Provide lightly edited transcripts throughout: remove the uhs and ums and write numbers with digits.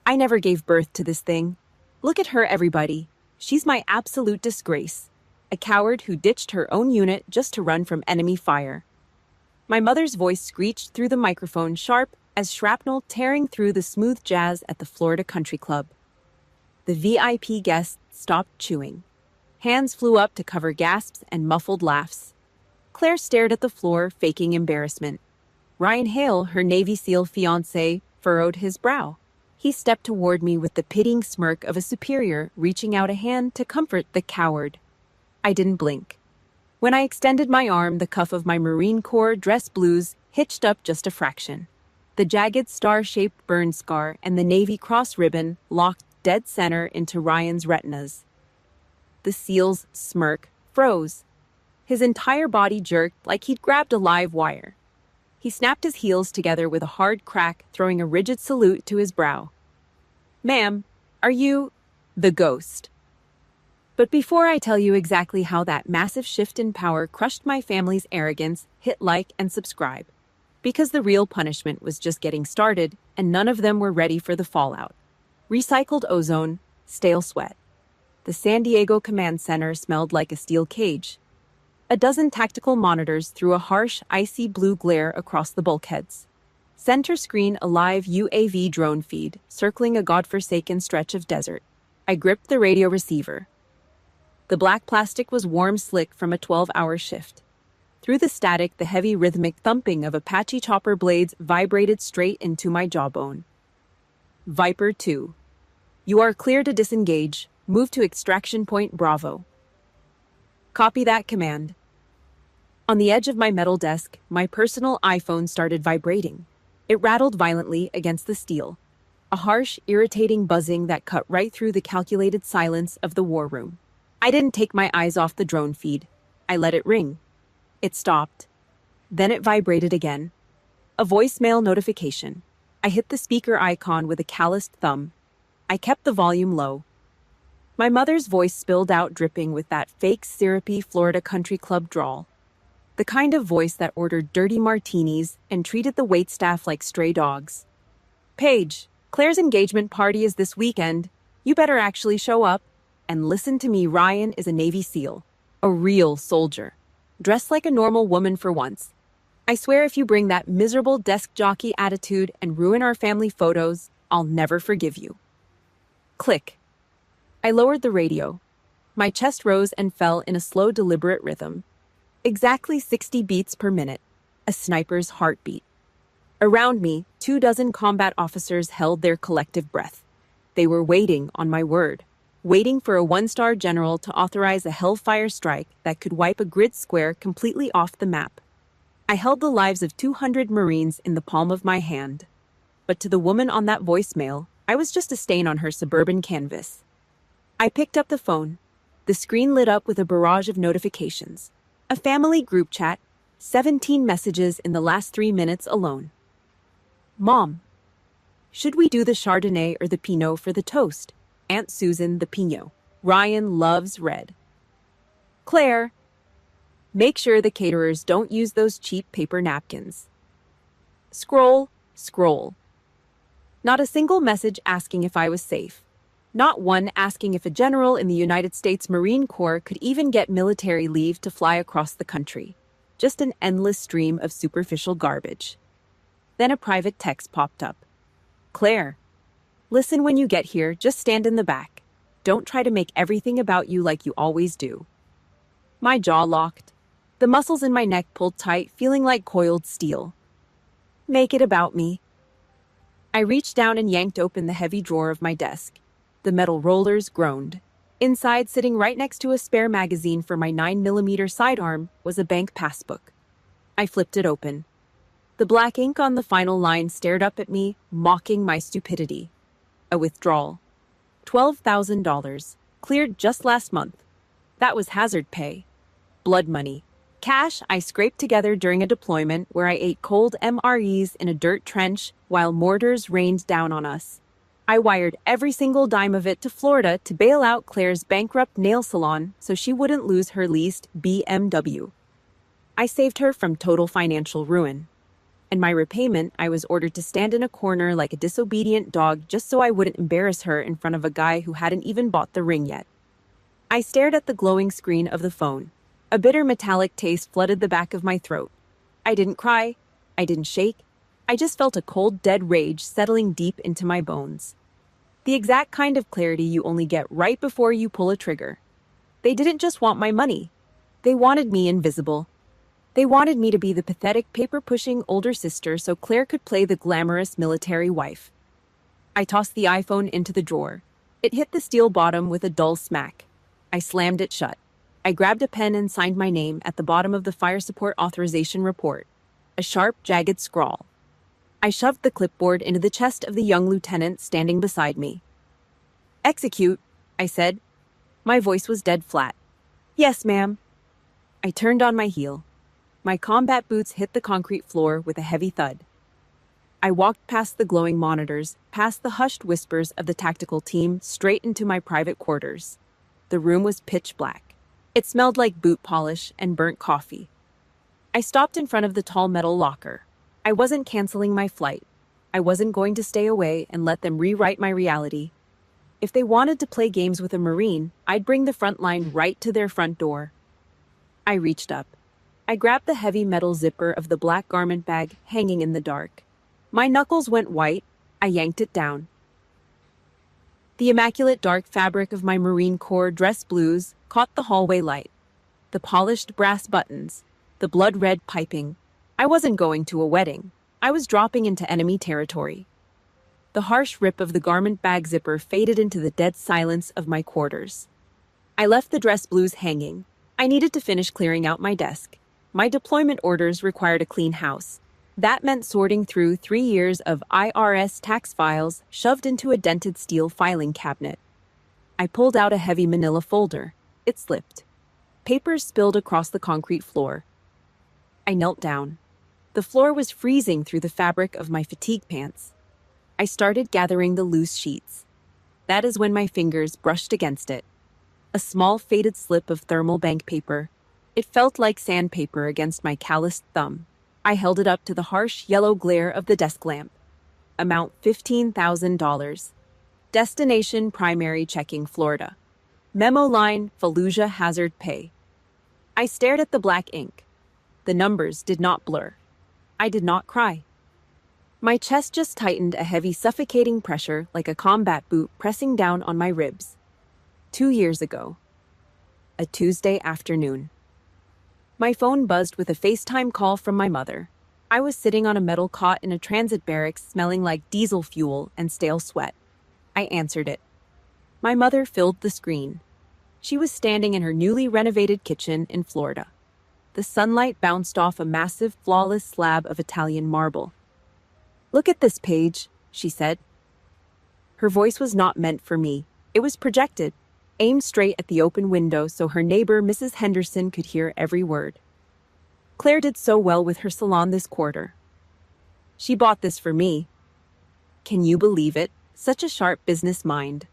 I never gave birth to this thing. Look at her, everybody. She's my absolute disgrace. A coward who ditched her own unit just to run from enemy fire. My mother's voice screeched through the microphone sharp as shrapnel tearing through the smooth jazz at the Florida Country Club. The VIP guests stopped chewing. Hands flew up to cover gasps and muffled laughs. Claire stared at the floor, faking embarrassment. Ryan Hale, her Navy SEAL fiancé, furrowed his brow. He stepped toward me with the pitying smirk of a superior reaching out a hand to comfort the coward. I didn't blink. When I extended my arm, the cuff of my Marine Corps dress blues hitched up just a fraction. The jagged star-shaped burn scar and the Navy Cross ribbon locked dead center into Ryan's retinas. The SEAL's smirk froze. His entire body jerked like he'd grabbed a live wire. He snapped his heels together with a hard crack, throwing a rigid salute to his brow. "Ma'am, are you the ghost?" But before I tell you exactly how that massive shift in power crushed my family's arrogance, hit like and subscribe. Because the real punishment was just getting started, and none of them were ready for the fallout. Recycled ozone, stale sweat. The San Diego Command Center smelled like a steel cage. A dozen tactical monitors threw a harsh, icy blue glare across the bulkheads. Center screen a live UAV drone feed, circling a godforsaken stretch of desert. I gripped the radio receiver. The black plastic was warm slick from a 12-hour shift. Through the static, the heavy rhythmic thumping of Apache chopper blades vibrated straight into my jawbone. Viper 2. You are clear to disengage. Move to extraction point Bravo. Copy that command. On the edge of my metal desk, my personal iPhone started vibrating. It rattled violently against the steel. A harsh, irritating buzzing that cut right through the calculated silence of the war room. I didn't take my eyes off the drone feed. I let it ring. It stopped. Then it vibrated again. A voicemail notification. I hit the speaker icon with a calloused thumb. I kept the volume low. My mother's voice spilled out, dripping with that fake, syrupy Florida Country Club drawl. The kind of voice that ordered dirty martinis and treated the waitstaff like stray dogs. "Paige, Claire's engagement party is this weekend. You better actually show up. And listen to me, Ryan is a Navy SEAL. A real soldier. Dressed like a normal woman for once. I swear if you bring that miserable desk jockey attitude and ruin our family photos, I'll never forgive you." Click. I lowered the radio. My chest rose and fell in a slow, deliberate rhythm. Exactly 60 beats per minute. A sniper's heartbeat. Around me, 24 combat officers held their collective breath. They were waiting on my word. Waiting for a one-star general to authorize a hellfire strike that could wipe a grid square completely off the map. I held the lives of 200 Marines in the palm of my hand. But to the woman on that voicemail, I was just a stain on her suburban canvas. I picked up the phone. The screen lit up with a barrage of notifications. A family group chat, 17 messages in the last 3 minutes alone. "Mom, should we do the Chardonnay or the Pinot for the toast? Aunt Susan, the Pinot. Ryan loves red." "Claire, make sure the caterers don't use those cheap paper napkins." Scroll, scroll. Not a single message asking if I was safe. Not one asking if a general in the United States Marine Corps could even get military leave to fly across the country. Just an endless stream of superficial garbage. Then a private text popped up. "Claire, listen when you get here, just stand in the back. Don't try to make everything about you like you always do." My jaw locked. The muscles in my neck pulled tight, feeling like coiled steel. "Make it about me." I reached down and yanked open the heavy drawer of my desk. The metal rollers groaned. Inside, sitting right next to a spare magazine for my 9mm sidearm, was a bank passbook. I flipped it open. The black ink on the final line stared up at me, mocking my stupidity. A withdrawal. $12,000. Cleared just last month. That was hazard pay. Blood money. Cash I scraped together during a deployment where I ate cold MREs in a dirt trench while mortars rained down on us. I wired every single dime of it to Florida to bail out Claire's bankrupt nail salon so she wouldn't lose her leased BMW. I saved her from total financial ruin. And my repayment, I was ordered to stand in a corner like a disobedient dog just so I wouldn't embarrass her in front of a guy who hadn't even bought the ring yet. I stared at the glowing screen of the phone. A bitter metallic taste flooded the back of my throat. I didn't cry. I didn't shake. I just felt a cold, dead rage settling deep into my bones. The exact kind of clarity you only get right before you pull a trigger. They didn't just want my money. They wanted me invisible. They wanted me to be the pathetic, paper-pushing older sister so Claire could play the glamorous military wife. I tossed the iPhone into the drawer. It hit the steel bottom with a dull smack. I slammed it shut. I grabbed a pen and signed my name at the bottom of the fire support authorization report. A sharp, jagged scrawl. I shoved the clipboard into the chest of the young lieutenant standing beside me. "Execute," I said. My voice was dead flat. "Yes, ma'am." I turned on my heel. My combat boots hit the concrete floor with a heavy thud. I walked past the glowing monitors, past the hushed whispers of the tactical team, straight into my private quarters. The room was pitch black. It smelled like boot polish and burnt coffee. I stopped in front of the tall metal locker. I wasn't canceling my flight. I wasn't going to stay away and let them rewrite my reality. If they wanted to play games with a Marine, I'd bring the front line right to their front door. I reached up. I grabbed the heavy metal zipper of the black garment bag hanging in the dark. My knuckles went white. I yanked it down. The immaculate dark fabric of my Marine Corps dress blues caught the hallway light. The polished brass buttons, the blood-red piping. I wasn't going to a wedding. I was dropping into enemy territory. The harsh rip of the garment bag zipper faded into the dead silence of my quarters. I left the dress blues hanging. I needed to finish clearing out my desk. My deployment orders required a clean house. That meant sorting through 3 years of IRS tax files shoved into a dented steel filing cabinet. I pulled out a heavy manila folder. It slipped. Papers spilled across the concrete floor. I knelt down. The floor was freezing through the fabric of my fatigue pants. I started gathering the loose sheets. That is when my fingers brushed against it. A small faded slip of thermal bank paper. It felt like sandpaper against my calloused thumb. I held it up to the harsh yellow glare of the desk lamp. Amount $15,000. Destination primary checking Florida. Memo line Fallujah hazard pay. I stared at the black ink. The numbers did not blur. I did not cry. My chest just tightened a heavy suffocating pressure like a combat boot pressing down on my ribs. 2 years ago. A Tuesday afternoon. My phone buzzed with a FaceTime call from my mother. I was sitting on a metal cot in a transit barracks smelling like diesel fuel and stale sweat. I answered it. My mother filled the screen. She was standing in her newly renovated kitchen in Florida. The sunlight bounced off a massive, flawless slab of Italian marble. "Look at this page," she said. Her voice was not meant for me. It was projected, aimed straight at the open window so her neighbor, Mrs. Henderson, could hear every word. Claire did so well with her salon this quarter. She bought this for me. Can you believe it? Such a sharp business mind.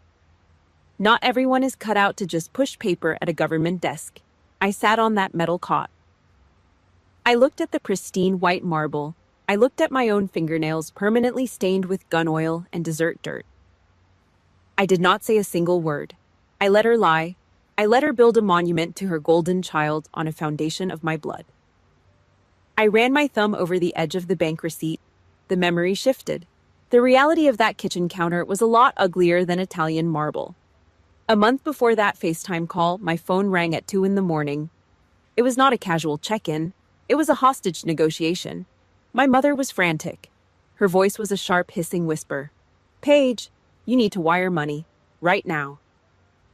Not everyone is cut out to just push paper at a government desk. I sat on that metal cot. I looked at the pristine white marble. I looked at my own fingernails permanently stained with gun oil and dessert dirt. I did not say a single word. I let her lie. I let her build a monument to her golden child on a foundation of my blood. I ran my thumb over the edge of the bank receipt. The memory shifted. The reality of that kitchen counter was a lot uglier than Italian marble. A month before that FaceTime call, my phone rang at 2 a.m. It was not a casual check-in. It was a hostage negotiation. My mother was frantic. Her voice was a sharp, hissing whisper. "Paige, you need to wire money. Right now."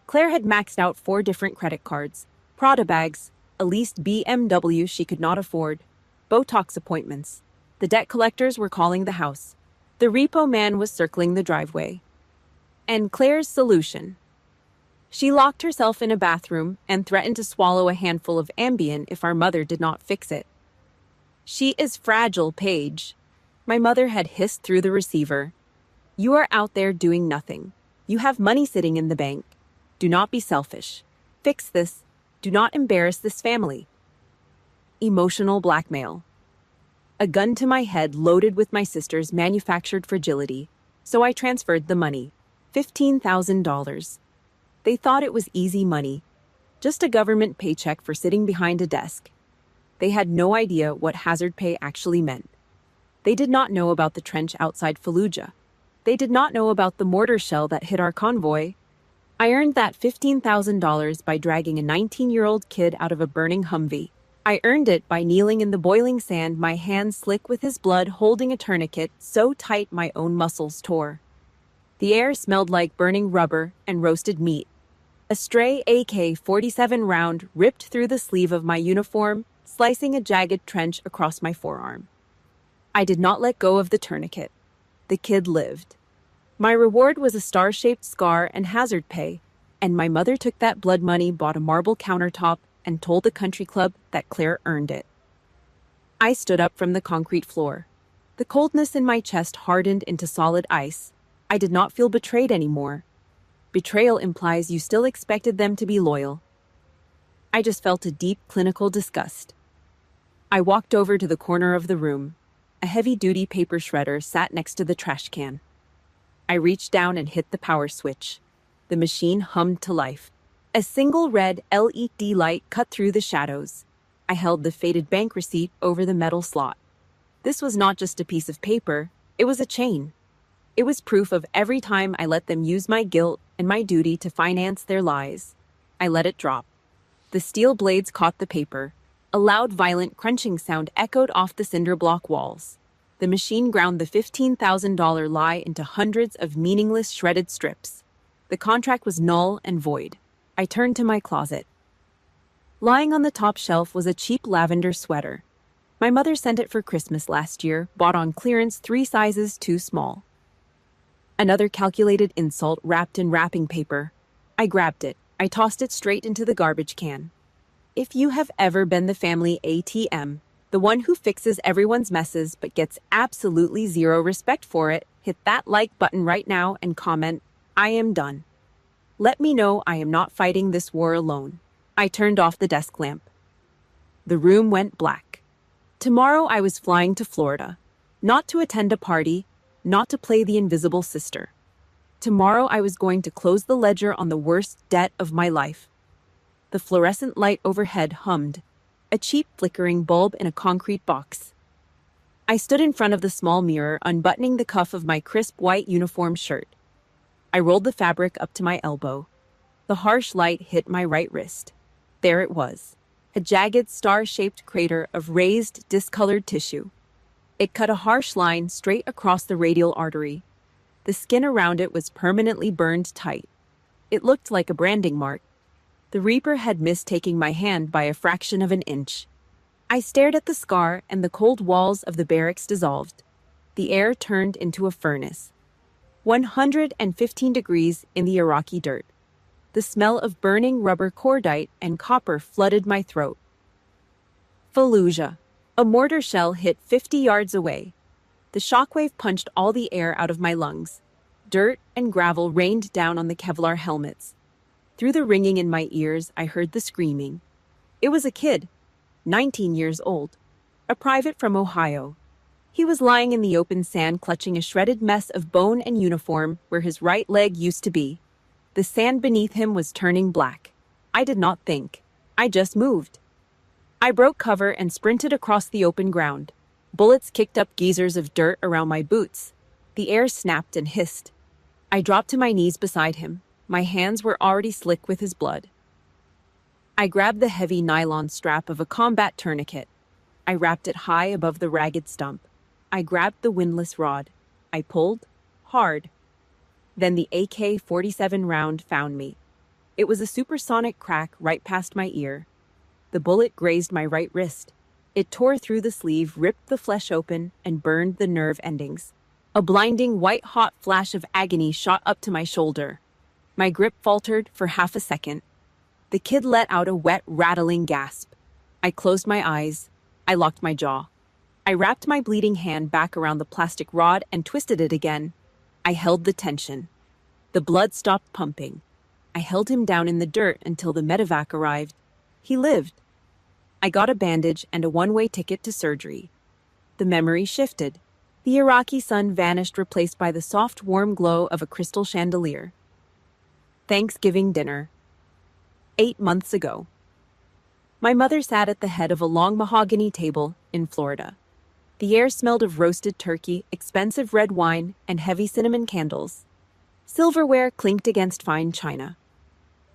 Claire had maxed out 4 different credit cards, Prada bags, a leased BMW she could not afford, Botox appointments. The debt collectors were calling the house. The repo man was circling the driveway. And Claire's solution. She locked herself in a bathroom and threatened to swallow a handful of Ambien if our mother did not fix it. "She is fragile, Paige." My mother had hissed through the receiver. "You are out there doing nothing. You have money sitting in the bank. Do not be selfish. Fix this. Do not embarrass this family." Emotional blackmail. a gun to my head loaded with my sister's manufactured fragility, so I transferred the money. $15,000. They thought it was easy money, just a government paycheck for sitting behind a desk. They had no idea what hazard pay actually meant. They did not know about the trench outside Fallujah. They did not know about the mortar shell that hit our convoy. I earned that $15,000 by dragging a 19-year-old kid out of a burning Humvee. I earned it by kneeling in the boiling sand, my hands slick with his blood, holding a tourniquet so tight my own muscles tore. The air smelled like burning rubber and roasted meat. A stray AK-47 round ripped through the sleeve of my uniform, slicing a jagged trench across my forearm. I did not let go of the tourniquet. The kid lived. My reward was a star-shaped scar and hazard pay, and my mother took that blood money, bought a marble countertop, and told the country club that Claire earned it. I stood up from the concrete floor. The coldness in my chest hardened into solid ice. I did not feel betrayed anymore. Betrayal implies you still expected them to be loyal. I just felt a deep clinical disgust. I walked over to the corner of the room. A heavy-duty paper shredder sat next to the trash can. I reached down and hit the power switch. The machine hummed to life. A single red LED light cut through the shadows. I held the faded bank receipt over the metal slot. This was not just a piece of paper, it was a chain. It was proof of every time I let them use my guilt and my duty to finance their lies. I let it drop. The steel blades caught the paper. A loud, violent crunching sound echoed off the cinder block walls. The machine ground the $15,000 lie into hundreds of meaningless shredded strips. The contract was null and void. I turned to my closet. Lying on the top shelf was a cheap lavender sweater. My mother sent it for Christmas last year, bought on clearance 3 sizes too small. Another calculated insult wrapped in wrapping paper. I grabbed it. I tossed it straight into the garbage can. If you have ever been the family ATM, the one who fixes everyone's messes but gets absolutely zero respect for it, hit that like button right now and comment, "I am done." Let me know I am not fighting this war alone. I turned off the desk lamp. The room went black. Tomorrow I was flying to Florida. Not to attend a party, not to play the invisible sister. Tomorrow I was going to close the ledger on the worst debt of my life. The fluorescent light overhead hummed, a cheap flickering bulb in a concrete box. I stood in front of the small mirror, unbuttoning the cuff of my crisp white uniform shirt. I rolled the fabric up to my elbow. The harsh light hit my right wrist. There it was, a jagged star-shaped crater of raised, discolored tissue. It cut a harsh line straight across the radial artery. The skin around it was permanently burned tight. It looked like a branding mark. The Reaper had missed taking my hand by a fraction of an inch. I stared at the scar, and the cold walls of the barracks dissolved. The air turned into a furnace. 115 degrees in the Iraqi dirt. The smell of burning rubber cordite and copper flooded my throat. Fallujah. A mortar shell hit 50 yards away. The shockwave punched all the air out of my lungs. Dirt and gravel rained down on the Kevlar helmets. Through the ringing in my ears, I heard the screaming. It was a kid, 19 years old, a private from Ohio. He was lying in the open sand, clutching a shredded mess of bone and uniform where his right leg used to be. The sand beneath him was turning black. I did not think. I just moved. I broke cover and sprinted across the open ground. Bullets kicked up geysers of dirt around my boots. The air snapped and hissed. I dropped to my knees beside him. My hands were already slick with his blood. I grabbed the heavy nylon strap of a combat tourniquet. I wrapped it high above the ragged stump. I grabbed the windlass rod. I pulled hard. Then the AK-47 round found me. It was a supersonic crack right past my ear. The bullet grazed my right wrist. It tore through the sleeve, ripped the flesh open, and burned the nerve endings. A blinding, white-hot flash of agony shot up to my shoulder. My grip faltered for half a second. The kid let out a wet, rattling gasp. I closed my eyes. I locked my jaw. I wrapped my bleeding hand back around the plastic rod and twisted it again. I held the tension. The blood stopped pumping. I held him down in the dirt until the medevac arrived. He lived. I got a bandage and a one-way ticket to surgery. The memory shifted. The Iraqi sun vanished, replaced by the soft, warm glow of a crystal chandelier. Thanksgiving dinner. 8 months ago. My mother sat at the head of a long mahogany table in Florida. The air smelled of roasted turkey, expensive red wine, and heavy cinnamon candles. Silverware clinked against fine china.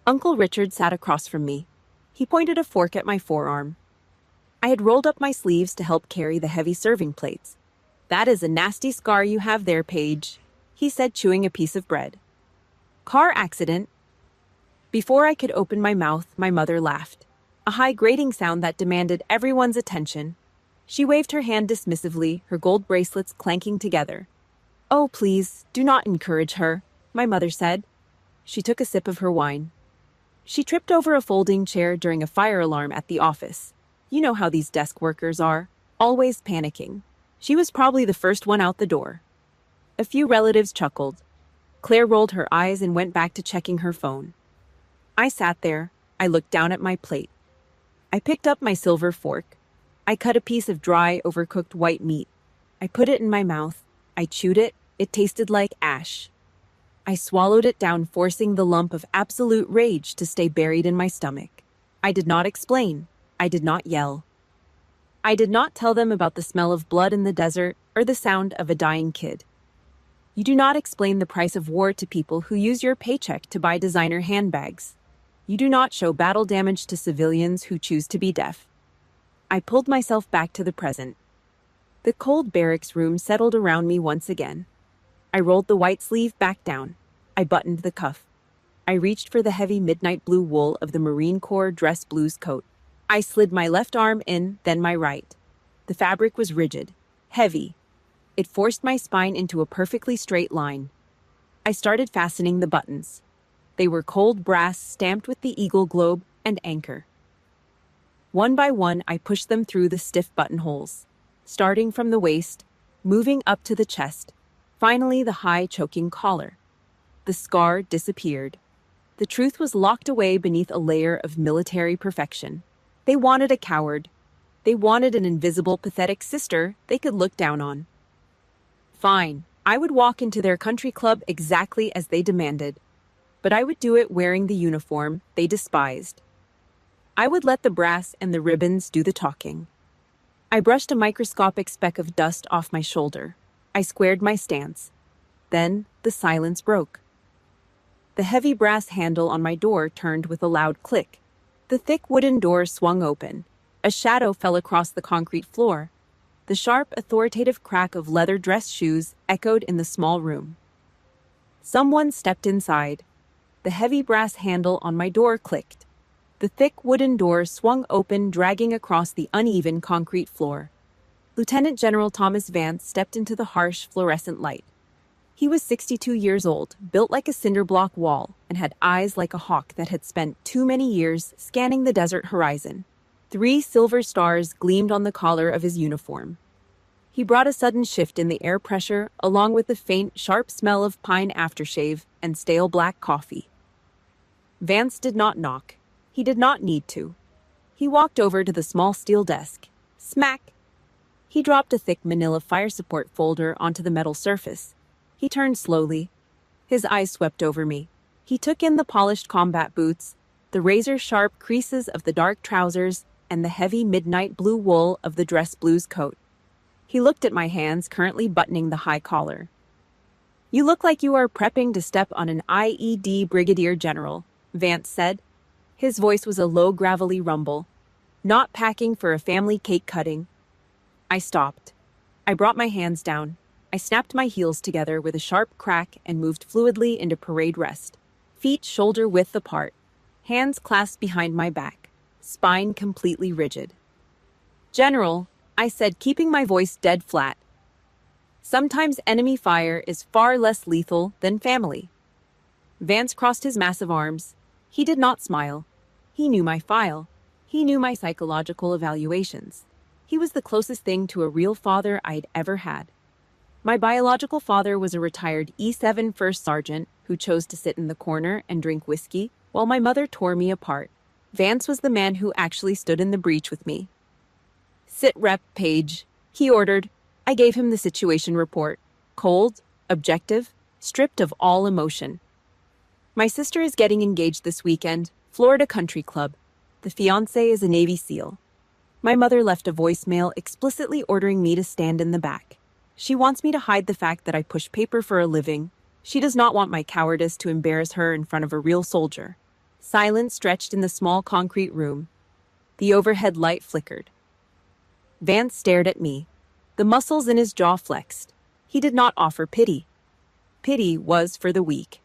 Uncle Richard sat across from me. He pointed a fork at my forearm. I had rolled up my sleeves to help carry the heavy serving plates. "That is a nasty scar you have there, Paige," he said, chewing a piece of bread. "Car accident." Before I could open my mouth, my mother laughed. A high grating sound that demanded everyone's attention. She waved her hand dismissively, her gold bracelets clanking together. "Oh, please, do not encourage her," my mother said. She took a sip of her wine. She tripped over a folding chair during a fire alarm at the office. You know how these desk workers are, always panicking. She was probably the first one out the door. A few relatives chuckled. Claire rolled her eyes and went back to checking her phone. I sat there. I looked down at my plate. I picked up my silver fork. I cut a piece of dry, overcooked white meat. I put it in my mouth. I chewed it. It tasted like ash. I swallowed it down, forcing the lump of absolute rage to stay buried in my stomach. I did not explain. I did not yell. I did not tell them about the smell of blood in the desert or the sound of a dying kid. You do not explain the price of war to people who use your paycheck to buy designer handbags. You do not show battle damage to civilians who choose to be deaf. I pulled myself back to the present. The cold barracks room settled around me once again. I rolled the white sleeve back down. I buttoned the cuff. I reached for the heavy midnight blue wool of the Marine Corps dress blues coat. I slid my left arm in, then my right. The fabric was rigid, heavy. It forced my spine into a perfectly straight line. I started fastening the buttons. They were cold brass stamped with the eagle globe and anchor. One by one, I pushed them through the stiff buttonholes, starting from the waist, moving up to the chest, finally the high, choking collar. The scar disappeared. The truth was locked away beneath a layer of military perfection. They wanted a coward. They wanted an invisible, pathetic sister they could look down on. Fine, I would walk into their country club exactly as they demanded. But I would do it wearing the uniform they despised. I would let the brass and the ribbons do the talking. I brushed a microscopic speck of dust off my shoulder. I squared my stance. Then the silence broke. The heavy brass handle on my door turned with a loud click. The thick wooden door swung open. A shadow fell across the concrete floor. The sharp, authoritative crack of leather dress shoes echoed in the small room. Someone stepped inside. The heavy brass handle on my door clicked. The thick wooden door swung open, dragging across the uneven concrete floor. Lieutenant General Thomas Vance stepped into the harsh, fluorescent light. He was 62 years old, built like a cinder block wall, and had eyes like a hawk that had spent too many years scanning the desert horizon. 3 silver stars gleamed on the collar of his uniform. He brought a sudden shift in the air pressure, along with the faint, sharp smell of pine aftershave and stale black coffee. Vance did not knock. He did not need to. He walked over to the small steel desk. Smack! He dropped a thick manila fire support folder onto the metal surface. He turned slowly. His eyes swept over me. He took in the polished combat boots, the razor-sharp creases of the dark trousers, and the heavy midnight blue wool of the dress blues coat. He looked at my hands, currently buttoning the high collar. "You look like you are prepping to step on an IED brigadier general," Vance said. His voice was a low, gravelly rumble. "Not packing for a family cake cutting." I stopped. I brought my hands down. I snapped my heels together with a sharp crack and moved fluidly into parade rest. Feet shoulder-width apart. Hands clasped behind my back. Spine completely rigid. "General," I said, keeping my voice dead flat. "Sometimes enemy fire is far less lethal than family." Vance crossed his massive arms. He did not smile. He knew my file. He knew my psychological evaluations. He was the closest thing to a real father I'd ever had. My biological father was a retired E7 first sergeant who chose to sit in the corner and drink whiskey while my mother tore me apart. Vance was the man who actually stood in the breach with me. "Sit rep, Paige," He ordered. I gave him the situation report. Cold, objective, stripped of all emotion. My sister is getting engaged this weekend, Florida Country Club. The fiancé is a Navy SEAL. My mother left a voicemail explicitly ordering me to stand in the back. She wants me to hide the fact that I push paper for a living. She does not want my cowardice to embarrass her in front of a real soldier. Silence stretched in the small concrete room. The overhead light flickered. Vance stared at me. The muscles in his jaw flexed. He did not offer pity. Pity was for the weak.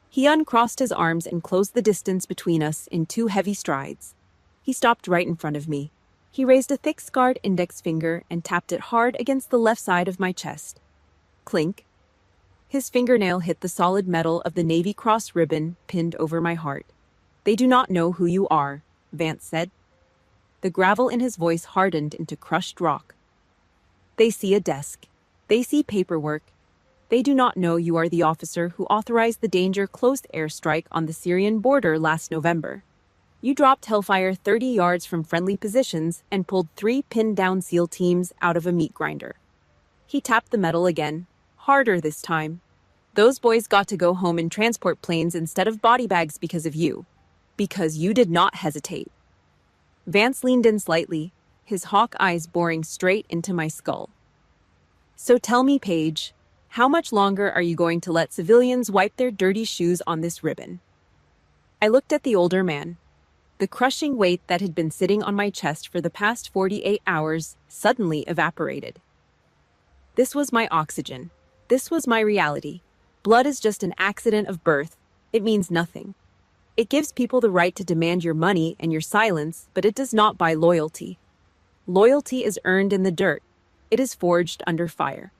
He uncrossed his arms and closed the distance between us in 2 heavy strides. He stopped right in front of me. He raised a thick scarred index finger and tapped it hard against the left side of my chest. Clink. His fingernail hit the solid metal of the Navy Cross ribbon pinned over my heart. "They do not know who you are," Vance said. The gravel in his voice hardened into crushed rock. "They see a desk. They see paperwork. They do not know you are the officer who authorized the danger-close airstrike on the Syrian border last November. You dropped Hellfire 30 yards from friendly positions and pulled 3 pinned-down SEAL teams out of a meat grinder." He tapped the metal again, harder this time. "Those boys got to go home in transport planes instead of body bags because of you. Because you did not hesitate." Vance leaned in slightly, his hawk eyes boring straight into my skull. "So tell me, Paige, how much longer are you going to let civilians wipe their dirty shoes on this ribbon?" I looked at the older man. The crushing weight that had been sitting on my chest for the past 48 hours suddenly evaporated. This was my oxygen. This was my reality. Blood is just an accident of birth. It means nothing. It gives people the right to demand your money and your silence, but it does not buy loyalty. Loyalty is earned in the dirt. It is forged under fire.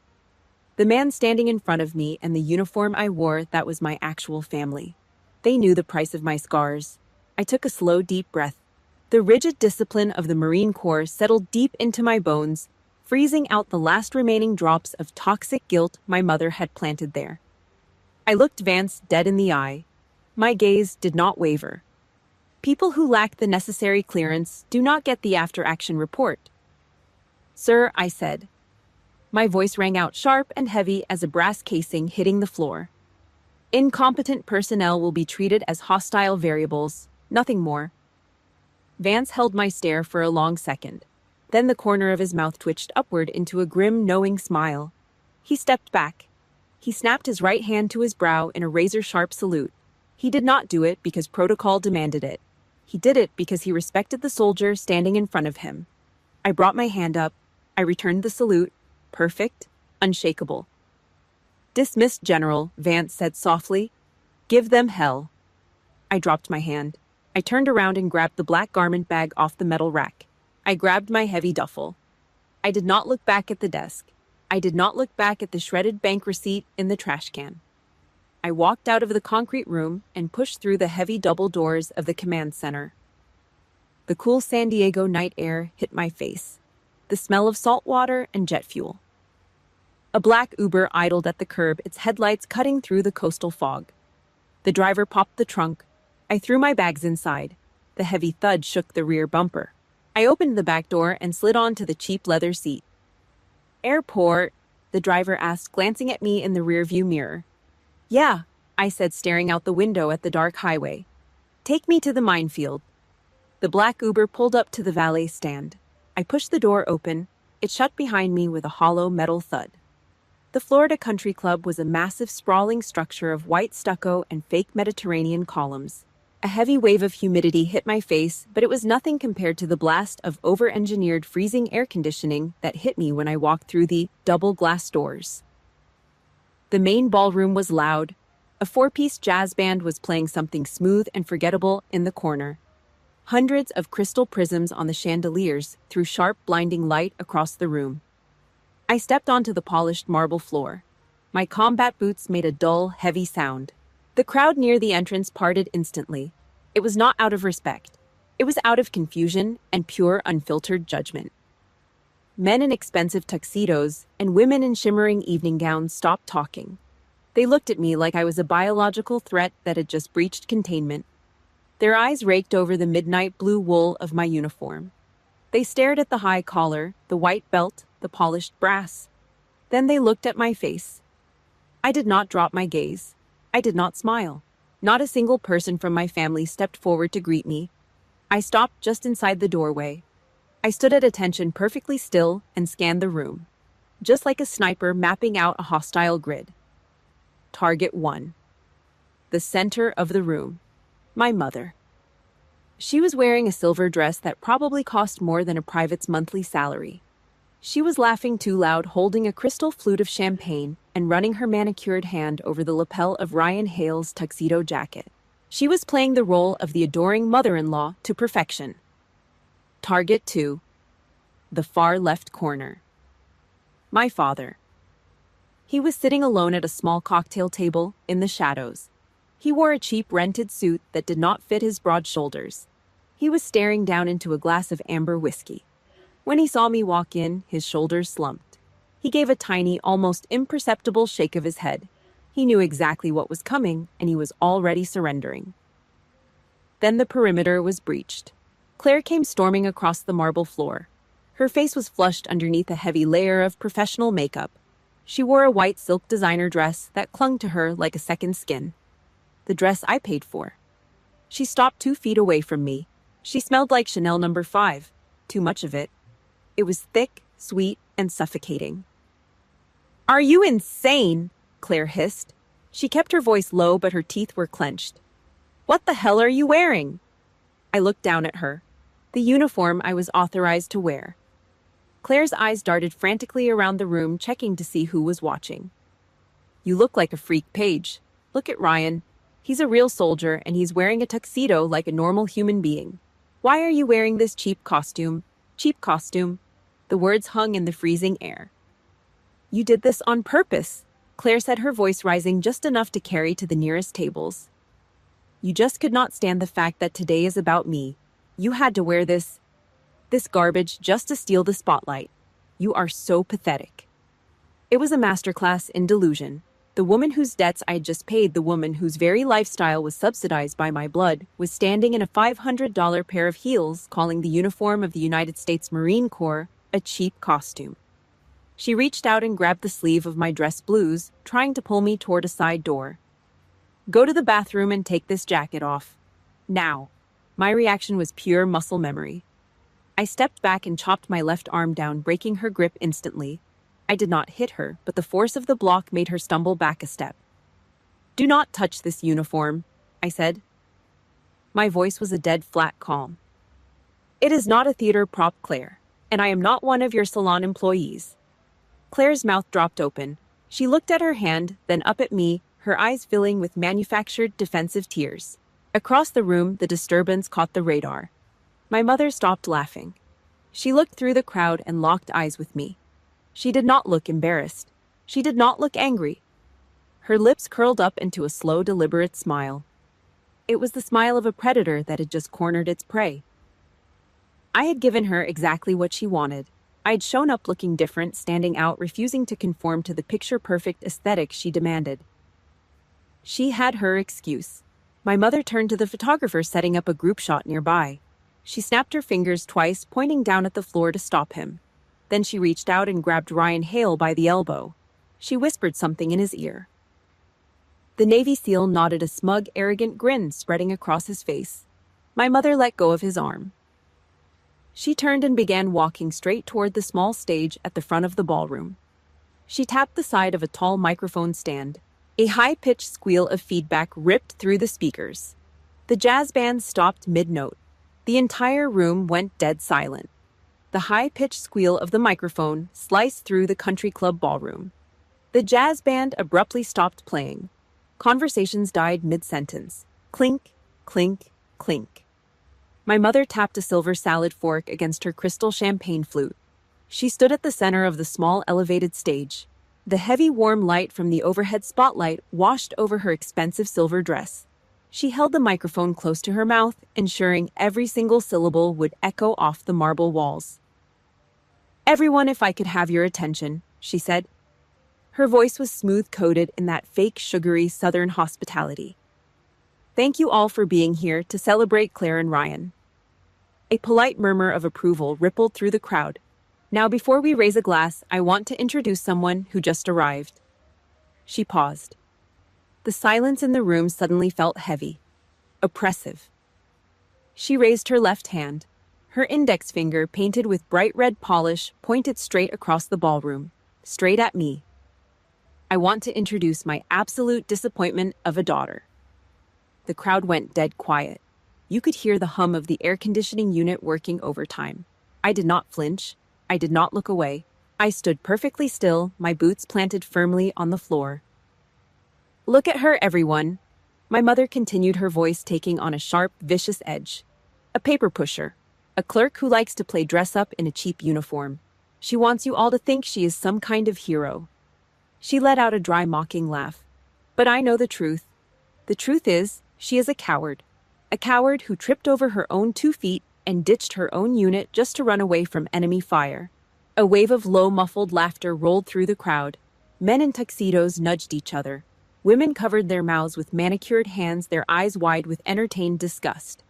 The man standing in front of me and the uniform I wore, that was my actual family. They knew the price of my scars. I took a slow, deep breath. The rigid discipline of the Marine Corps settled deep into my bones, freezing out the last remaining drops of toxic guilt my mother had planted there. I looked Vance dead in the eye. My gaze did not waver. People who lack the necessary clearance do not get the after-action report. "Sir," I said. My voice rang out sharp and heavy as a brass casing hitting the floor. "Incompetent personnel will be treated as hostile variables, nothing more." Vance held my stare for a long second. Then the corner of his mouth twitched upward into a grim, knowing smile. He stepped back. He snapped his right hand to his brow in a razor-sharp salute. He did not do it because protocol demanded it. He did it because he respected the soldier standing in front of him. I brought my hand up. I returned the salute. Perfect, unshakable. "Dismissed, General," Vance said softly. "Give them hell." I dropped my hand. I turned around and grabbed the black garment bag off the metal rack. I grabbed my heavy duffel. I did not look back at the desk. I did not look back at the shredded bank receipt in the trash can. I walked out of the concrete room and pushed through the heavy double doors of the command center. The cool San Diego night air hit my face. The smell of salt water and jet fuel. A black Uber idled at the curb, its headlights cutting through the coastal fog. The driver popped the trunk. I threw my bags inside. The heavy thud shook the rear bumper. I opened the back door and slid onto the cheap leather seat. "Airport?" the driver asked, glancing at me in the rearview mirror. "Yeah," I said, staring out the window at the dark highway. "Take me to the minefield." The black Uber pulled up to the valet stand. I pushed the door open. It shut behind me with a hollow metal thud. The Florida Country Club was a massive, sprawling structure of white stucco and fake Mediterranean columns. A heavy wave of humidity hit my face, but it was nothing compared to the blast of over-engineered freezing air conditioning that hit me when I walked through the double glass doors. The main ballroom was loud. A 4-piece jazz band was playing something smooth and forgettable in the corner. Hundreds of crystal prisms on the chandeliers threw sharp, blinding light across the room. I stepped onto the polished marble floor. My combat boots made a dull, heavy sound. The crowd near the entrance parted instantly. It was not out of respect. It was out of confusion and pure, unfiltered judgment. Men in expensive tuxedos and women in shimmering evening gowns stopped talking. They looked at me like I was a biological threat that had just breached containment. Their eyes raked over the midnight blue wool of my uniform. They stared at the high collar, the white belt, the polished brass. Then they looked at my face. I did not drop my gaze. I did not smile. Not a single person from my family stepped forward to greet me. I stopped just inside the doorway. I stood at attention, perfectly still, and scanned the room, just like a sniper mapping out a hostile grid. Target 1. The center of the room. My mother. She was wearing a silver dress that probably cost more than a private's monthly salary. She was laughing too loud, holding a crystal flute of champagne and running her manicured hand over the lapel of Ryan Hale's tuxedo jacket. She was playing the role of the adoring mother-in-law to perfection. Target 2. The far left corner. My father. He was sitting alone at a small cocktail table in the shadows. He wore a cheap rented suit that did not fit his broad shoulders. He was staring down into a glass of amber whiskey. When he saw me walk in, his shoulders slumped. He gave a tiny, almost imperceptible shake of his head. He knew exactly what was coming, and he was already surrendering. Then the perimeter was breached. Claire came storming across the marble floor. Her face was flushed underneath a heavy layer of professional makeup. She wore a white silk designer dress that clung to her like a second skin. The dress I paid for. She stopped 2 feet away from me. She smelled like Chanel No. 5. Too much of it. It was thick, sweet, and suffocating. "Are you insane?" Claire hissed. She kept her voice low, but her teeth were clenched. "What the hell are you wearing?" I looked down at her. The uniform I was authorized to wear. Claire's eyes darted frantically around the room, checking to see who was watching. "You look like a freak, Paige. Look at Ryan. He's a real soldier, and he's wearing a tuxedo like a normal human being. Why are you wearing this cheap costume? Cheap costume." The words hung in the freezing air. "You did this on purpose," Claire said, her voice rising just enough to carry to the nearest tables. "You just could not stand the fact that today is about me. You had to wear this garbage just to steal the spotlight. You are so pathetic." It was a masterclass in delusion. The woman whose debts I had just paid, the woman whose very lifestyle was subsidized by my blood, was standing in a $500 pair of heels, calling the uniform of the United States Marine Corps a cheap costume. She reached out and grabbed the sleeve of my dress blues, trying to pull me toward a side door. "Go to the bathroom and take this jacket off. Now." My reaction was pure muscle memory. I stepped back and chopped my left arm down, breaking her grip instantly. I did not hit her, but the force of the block made her stumble back a step. "Do not touch this uniform," I said. My voice was a dead flat calm. "It is not a theater prop, Claire, and I am not one of your salon employees." Claire's mouth dropped open. She looked at her hand, then up at me, her eyes filling with manufactured defensive tears. Across the room, the disturbance caught the radar. My mother stopped laughing. She looked through the crowd and locked eyes with me. She did not look embarrassed. She did not look angry. Her lips curled up into a slow, deliberate smile. It was the smile of a predator that had just cornered its prey. I had given her exactly what she wanted. I had shown up looking different, standing out, refusing to conform to the picture-perfect aesthetic she demanded. She had her excuse. My mother turned to the photographer setting up a group shot nearby. She snapped her fingers twice, pointing down at the floor to stop him. Then she reached out and grabbed Ryan Hale by the elbow. She whispered something in his ear. The Navy SEAL nodded, a smug, arrogant grin spreading across his face. My mother let go of his arm. She turned and began walking straight toward the small stage at the front of the ballroom. She tapped the side of a tall microphone stand. A high-pitched squeal of feedback ripped through the speakers. The jazz band stopped mid-note. The entire room went dead silent. The high-pitched squeal of the microphone sliced through the country club ballroom. The jazz band abruptly stopped playing. Conversations died mid-sentence. Clink, clink, clink. My mother tapped a silver salad fork against her crystal champagne flute. She stood at the center of the small elevated stage. The heavy warm light from the overhead spotlight washed over her expensive silver dress. She held the microphone close to her mouth, ensuring every single syllable would echo off the marble walls. "Everyone, if I could have your attention," she said. Her voice was smooth-coated in that fake, sugary Southern hospitality. "Thank you all for being here to celebrate Claire and Ryan." A polite murmur of approval rippled through the crowd. Now, before we raise a glass, I want to introduce someone who just arrived. She paused. The silence in the room suddenly felt heavy, oppressive. She raised her left hand. Her index finger, painted with bright red polish, pointed straight across the ballroom, straight at me. I want to introduce my absolute disappointment of a daughter. The crowd went dead quiet. You could hear the hum of the air conditioning unit working overtime. I did not flinch. I did not look away. I stood perfectly still, my boots planted firmly on the floor. Look at her, everyone. My mother continued, her voice taking on a sharp, vicious edge. A paper pusher. A clerk who likes to play dress-up in a cheap uniform. She wants you all to think she is some kind of hero. She let out a dry, mocking laugh. But I know the truth. The truth is, she is a coward. A coward who tripped over her own 2 feet and ditched her own unit just to run away from enemy fire. A wave of low, muffled laughter rolled through the crowd. Men in tuxedos nudged each other. Women covered their mouths with manicured hands, their eyes wide with entertained disgust.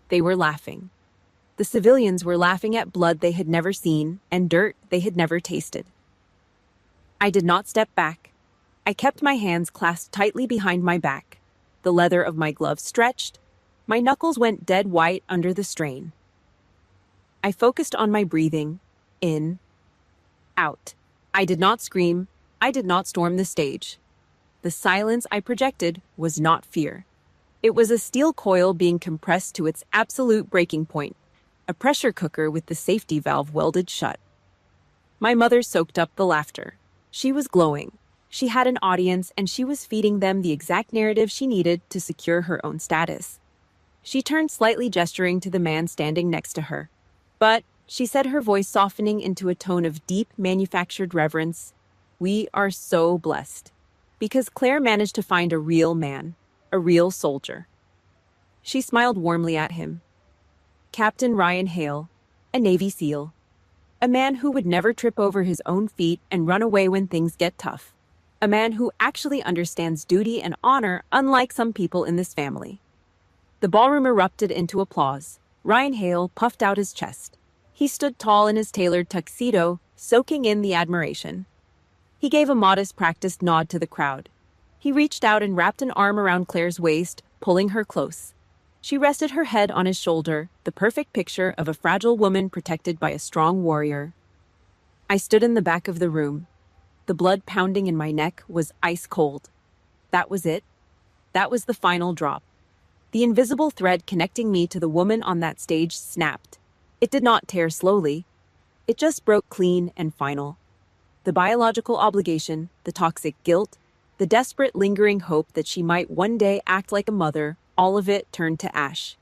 They were laughing. The civilians were laughing at blood they had never seen and dirt they had never tasted. I did not step back. I kept my hands clasped tightly behind my back. The leather of my gloves stretched. My knuckles went dead white under the strain. I focused on my breathing. In. Out. I did not scream. I did not storm the stage. The silence I projected was not fear. It was a steel coil being compressed to its absolute breaking point, a pressure cooker with the safety valve welded shut. My mother soaked up the laughter. She was glowing. She had an audience, and she was feeding them the exact narrative she needed to secure her own status. She turned slightly, gesturing to the man standing next to her. But, she said, her voice softening into a tone of deep, manufactured reverence, we are so blessed. Because Claire managed to find a real man, a real soldier. She smiled warmly at him. Captain Ryan Hale, a Navy SEAL. A man who would never trip over his own feet and run away when things get tough. A man who actually understands duty and honor, unlike some people in this family. The ballroom erupted into applause. Ryan Hale puffed out his chest. He stood tall in his tailored tuxedo, soaking in the admiration. He gave a modest, practiced nod to the crowd. He reached out and wrapped an arm around Claire's waist, pulling her close. She rested her head on his shoulder, the perfect picture of a fragile woman protected by a strong warrior. I stood in the back of the room. The blood pounding in my neck was ice cold. That was it. That was the final drop. The invisible thread connecting me to the woman on that stage snapped. It did not tear slowly. It just broke clean and final. The biological obligation, the toxic guilt, the desperate lingering hope that she might one day act like a mother, all of it turned to ash.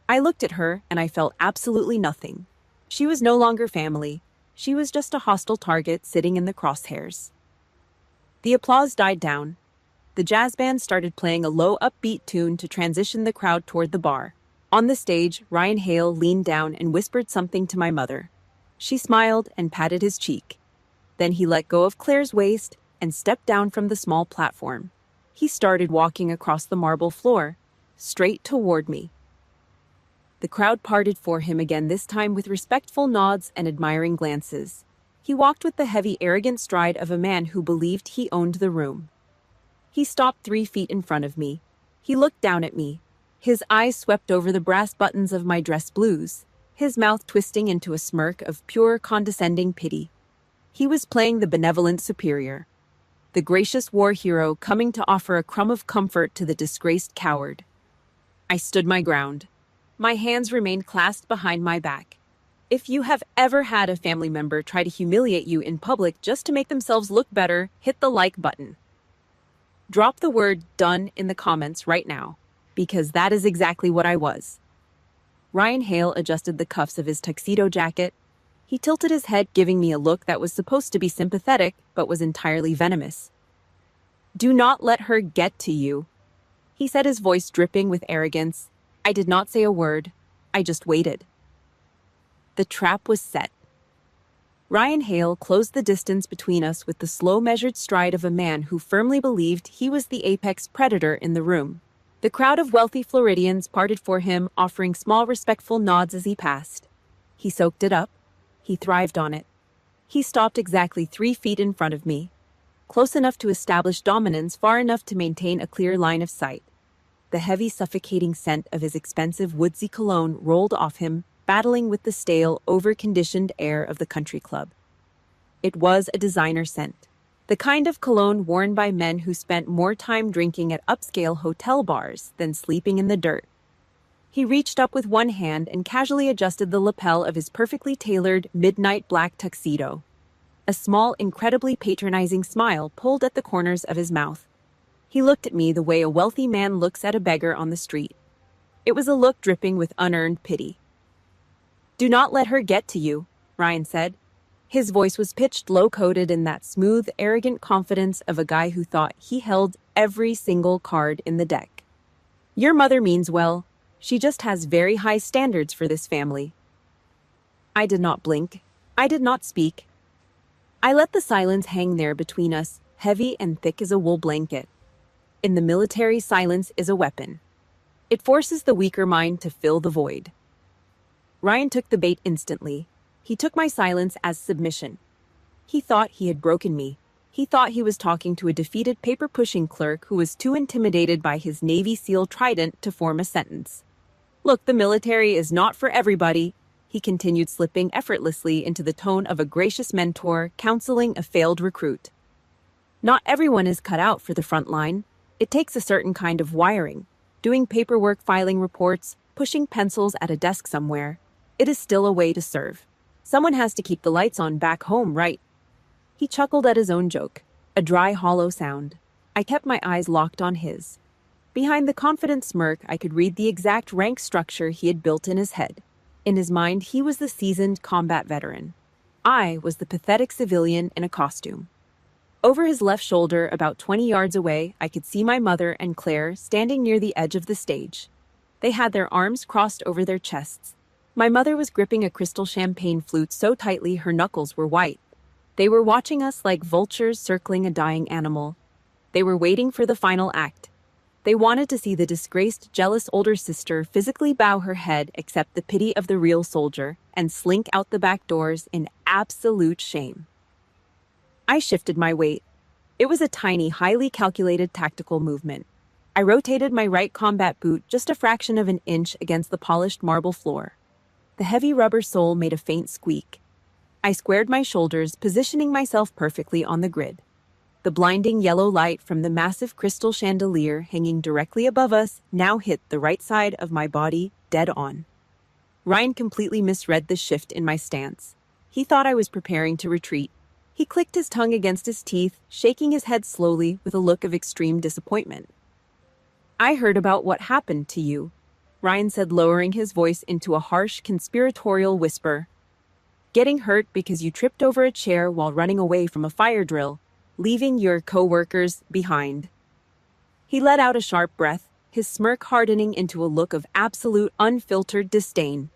I looked at her and I felt absolutely nothing. She was no longer family. She was just a hostile target sitting in the crosshairs. The applause died down. The jazz band started playing a low, upbeat tune to transition the crowd toward the bar. On the stage, Ryan Hale leaned down and whispered something to my mother. She smiled and patted his cheek. Then he let go of Claire's waist and stepped down from the small platform. He started walking across the marble floor, straight toward me. The crowd parted for him again, this time with respectful nods and admiring glances. He walked with the heavy, arrogant stride of a man who believed he owned the room. He stopped 3 feet in front of me. He looked down at me. His eyes swept over the brass buttons of my dress blues, his mouth twisting into a smirk of pure, condescending pity. He was playing the benevolent superior, the gracious war hero coming to offer a crumb of comfort to the disgraced coward. I stood my ground. My hands remained clasped behind my back. If you have ever had a family member try to humiliate you in public just to make themselves look better, hit the like button. Drop the word "done" in the comments right now, because that is exactly what I was. Ryan Hale adjusted the cuffs of his tuxedo jacket. He tilted his head, giving me a look that was supposed to be sympathetic, but was entirely venomous. "Do not let her get to you," he said, his voice dripping with arrogance. I did not say a word. I just waited. The trap was set. Ryan Hale closed the distance between us with the slow, measured stride of a man who firmly believed he was the apex predator in the room. He stopped 3 feet in front of me. He looked down at me. His eyes swept over the brass buttons of my dress blues, his mouth twisting into a smirk of pure, condescending pity. He was playing the benevolent superior, the gracious war hero coming to offer a crumb of comfort to the disgraced coward. I stood my ground. My hands remained clasped behind my back. If you have ever had a family member try to humiliate you in public just to make themselves look better, hit the like button. Drop the word "done" in the comments right now, because that is exactly what I was. Ryan Hale adjusted the cuffs of his tuxedo jacket. He tilted his head, giving me a look that was supposed to be sympathetic, but was entirely venomous. "Do not let her get to you," he said, his voice dripping with arrogance. I did not say a word. I just waited. The trap was set. The crowd of wealthy Floridians parted for him, offering small respectful nods as he passed. He soaked it up. He thrived on it. He stopped exactly 3 feet in front of me, close enough to establish dominance, far enough to maintain a clear line of sight. The heavy, suffocating scent of his expensive woodsy cologne rolled off him, battling with the stale, over-conditioned air of the country club. It was a designer scent, the kind of cologne worn by men who spent more time drinking at upscale hotel bars than sleeping in the dirt. He reached up with one hand and casually adjusted the lapel of his perfectly tailored midnight black tuxedo. A small, incredibly patronizing smile pulled at the corners of his mouth. He looked at me the way a wealthy man looks at a beggar on the street. It was a look dripping with unearned pity. "Do not let her get to you," Ryan said. His voice was pitched low-coded in that smooth, arrogant confidence of a guy who thought he held every single card in the deck. "Your mother means well. She just has very high standards for this family." I did not blink. I did not speak. I let the silence hang there between us, heavy and thick as a wool blanket. In the military, silence is a weapon. It forces the weaker mind to fill the void. Ryan took the bait instantly. He took my silence as submission. He thought he had broken me. He thought he was talking to a defeated paper-pushing clerk who was too intimidated by his Navy SEAL trident to form a sentence. "Look, the military is not for everybody," he continued, slipping effortlessly into the tone of a gracious mentor counseling a failed recruit. "Not everyone is cut out for the front line. It takes a certain kind of wiring. Doing paperwork, filing reports, pushing pencils at a desk somewhere. It is still a way to serve. Someone has to keep the lights on back home, right?" He chuckled at his own joke, a dry, hollow sound. I kept my eyes locked on his. Behind the confident smirk, I could read the exact rank structure he had built in his head. In his mind, he was the seasoned combat veteran. I was the pathetic civilian in a costume. Over his left shoulder, about 20 yards away, I could see my mother and Claire standing near the edge of the stage. They had their arms crossed over their chests. My mother was gripping a crystal champagne flute so tightly her knuckles were white. They were watching us like vultures circling a dying animal. They were waiting for the final act. They wanted to see the disgraced, jealous older sister physically bow her head, accept the pity of the real soldier, and slink out the back doors in absolute shame. I shifted my weight. It was a tiny, highly calculated tactical movement. I rotated my right combat boot just a fraction of an inch against the polished marble floor. The heavy rubber sole made a faint squeak. I squared my shoulders, positioning myself perfectly on the grid. The blinding yellow light from the massive crystal chandelier hanging directly above us now hit the right side of my body dead on. Ryan completely misread the shift in my stance. He thought I was preparing to retreat. He clicked his tongue against his teeth, shaking his head slowly with a look of extreme disappointment. "I heard about what happened to you," Ryan said, lowering his voice into a harsh, conspiratorial whisper. "Getting hurt because you tripped over a chair while running away from a fire drill, leaving your co-workers behind." He let out a sharp breath, his smirk hardening into a look of absolute, unfiltered disdain.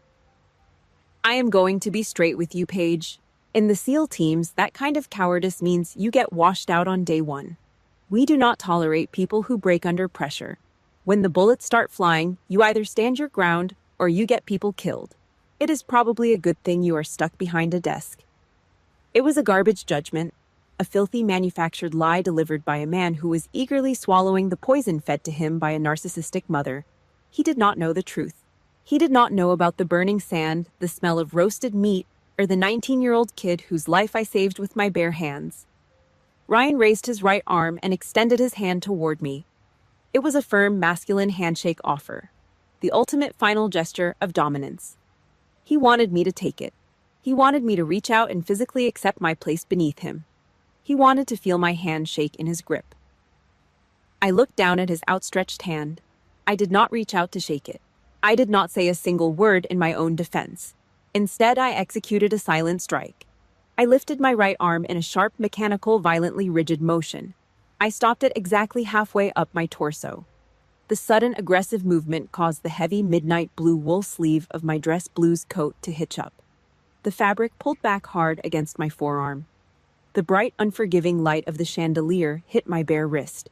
"I am going to be straight with you, Paige. In the SEAL teams, that kind of cowardice means you get washed out on day one. We do not tolerate people who break under pressure. When the bullets start flying, you either stand your ground or you get people killed. It is probably a good thing you are stuck behind a desk." It was a garbage judgment, a filthy manufactured lie delivered by a man who was eagerly swallowing the poison fed to him by a narcissistic mother. He did not know the truth. He did not know about the burning sand, the smell of roasted meat, or the 19-year-old kid whose life I saved with my bare hands. Ryan raised his right arm and extended his hand toward me. It was a firm, masculine handshake offer, the ultimate final gesture of dominance. He wanted me to take it. He wanted me to reach out and physically accept my place beneath him. He wanted to feel my hand shake in his grip. I looked down at his outstretched hand. I did not reach out to shake it. I did not say a single word in my own defense. Instead, I executed a silent strike. I lifted my right arm in a sharp, mechanical, violently rigid motion. I stopped it exactly halfway up my torso. The sudden, aggressive movement caused the heavy midnight blue wool sleeve of my dress blues coat to hitch up. The fabric pulled back hard against my forearm. The bright, unforgiving light of the chandelier hit my bare wrist.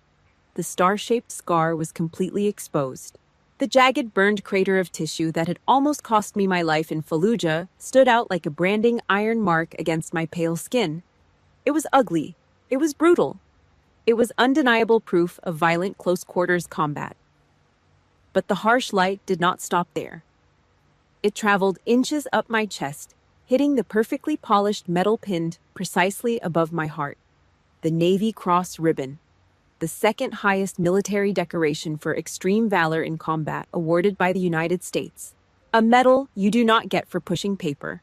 The star-shaped scar was completely exposed. The jagged, burned crater of tissue that had almost cost me my life in Fallujah stood out like a branding iron mark against my pale skin. It was ugly. It was brutal. It was undeniable proof of violent close-quarters combat. But the harsh light did not stop there. It traveled inches up my chest, hitting the perfectly polished metal pinned precisely above my heart. The Navy Cross ribbon, the second highest military decoration for extreme valor in combat awarded by the United States. A medal you do not get for pushing paper.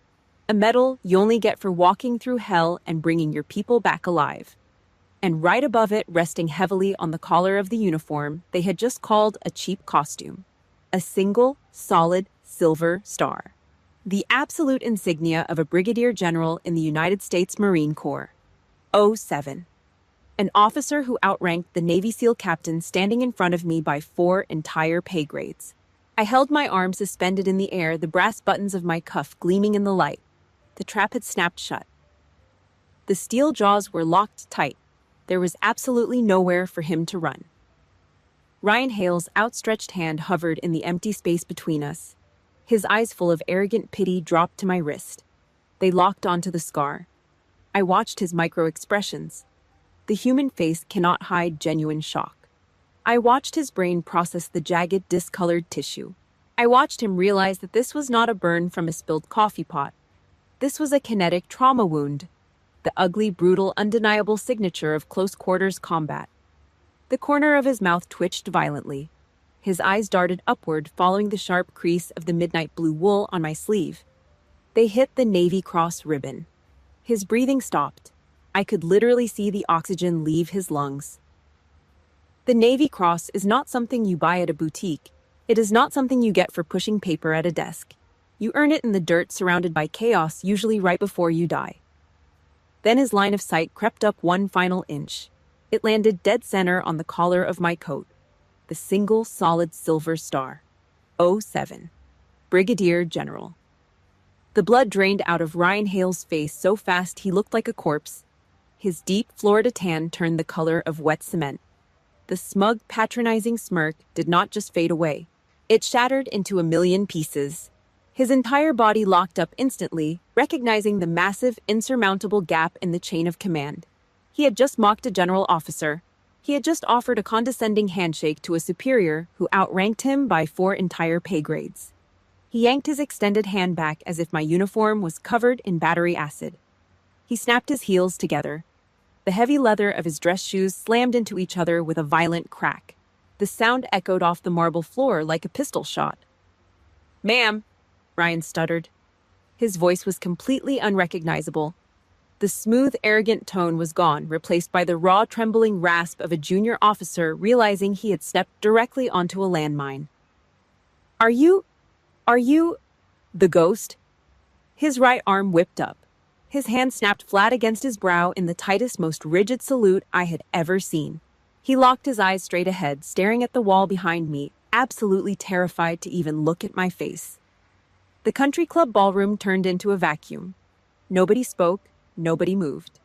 A medal you only get for walking through hell and bringing your people back alive. And right above it, resting heavily on the collar of the uniform they had just called a cheap costume. A single, solid, silver star. The absolute insignia of a brigadier general in the United States Marine Corps. 07. An officer who outranked the Navy SEAL captain standing in front of me by 4 entire pay grades. I held my arm suspended in the air, the brass buttons of my cuff gleaming in the light. The trap had snapped shut. The steel jaws were locked tight. There was absolutely nowhere for him to run. Ryan Hale's outstretched hand hovered in the empty space between us. His eyes full of arrogant pity dropped to my wrist. They locked onto the scar. I watched his micro-expressions. The human face cannot hide genuine shock. I watched his brain process the jagged, discolored tissue. I watched him realize that this was not a burn from a spilled coffee pot. This was a kinetic trauma wound. The ugly, brutal, undeniable signature of close-quarters combat. The corner of his mouth twitched violently. His eyes darted upward, following the sharp crease of the midnight blue wool on my sleeve. They hit the Navy Cross ribbon. His breathing stopped. I could literally see the oxygen leave his lungs. The Navy Cross is not something you buy at a boutique. It is not something you get for pushing paper at a desk. You earn it in the dirt, surrounded by chaos, usually right before you die. Then his line of sight crept up one final inch. It landed dead center on the collar of my coat. The single, solid silver star. 07. Brigadier General. The blood drained out of Ryan Hale's face so fast he looked like a corpse. His deep Florida tan turned the color of wet cement. The smug, patronizing smirk did not just fade away. It shattered into a million pieces. His entire body locked up instantly, recognizing the massive, insurmountable gap in the chain of command. He had just mocked a general officer. He had just offered a condescending handshake to a superior who outranked him by 4 entire pay grades. He yanked his extended hand back as if my uniform was covered in battery acid. He snapped his heels together. The heavy leather of his dress shoes slammed into each other with a violent crack. The sound echoed off the marble floor like a pistol shot. "Ma'am," Ryan stuttered. His voice was completely unrecognizable. The smooth, arrogant tone was gone, replaced by the raw, trembling rasp of a junior officer realizing he had stepped directly onto a landmine. Are you... the ghost?" His right arm whipped up. His hand snapped flat against his brow in the tightest, most rigid salute I had ever seen. He locked his eyes straight ahead, staring at the wall behind me, absolutely terrified to even look at my face. The country club ballroom turned into a vacuum. Nobody spoke, nobody moved.